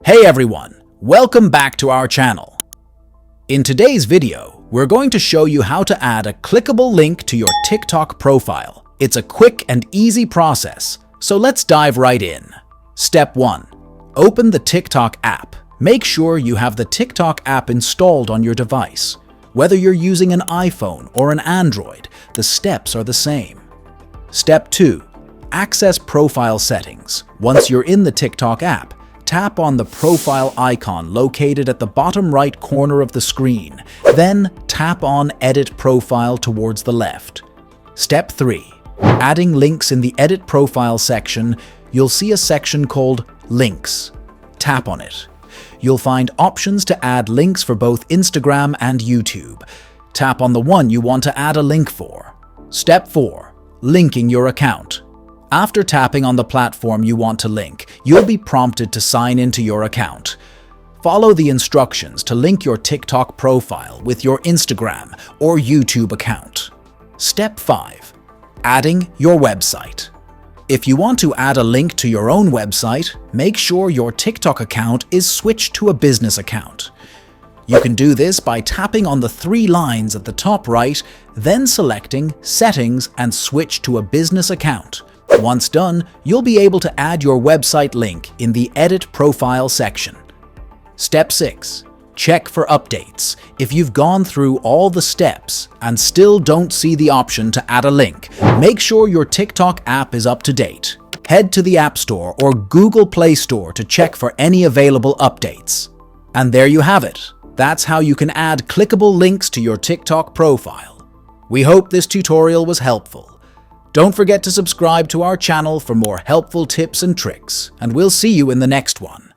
Hey everyone, welcome back to our channel. In today's video, we're going to show you how to add a clickable link to your TikTok profile. It's a quick and easy process, so let's dive right in. Step 1. Open the TikTok app. Make sure you have the TikTok app installed on your device. Whether you're using an iPhone or an Android, the steps are the same. Step 2. Access profile settings. Once you're in the TikTok app, tap on the profile icon located at the bottom right corner of the screen. Then tap on Edit Profile towards the left. Step 3. Adding links in the Edit Profile section, you'll see a section called Links. Tap on it. You'll find options to add links for both Instagram and YouTube. Tap on the one you want to add a link for. Step 4. Linking your account. After tapping on the platform you want to link, you'll be prompted to sign into your account. Follow the instructions to link your TikTok profile with your Instagram or YouTube account. Step 5. Adding your website. If you want to add a link to your own website, make sure your TikTok account is switched to a business account. You can do this by tapping on the 3 lines at the top right, then selecting Settings and Switch to a business account. Once done, you'll be able to add your website link in the Edit Profile section. Step 6. Check for updates. If you've gone through all the steps and still don't see the option to add a link, make sure your TikTok app is up to date. Head to the App Store or Google Play Store to check for any available updates. And there you have it. That's how you can add clickable links to your TikTok profile. We hope this tutorial was helpful. Don't forget to subscribe to our channel for more helpful tips and tricks, and we'll see you in the next one.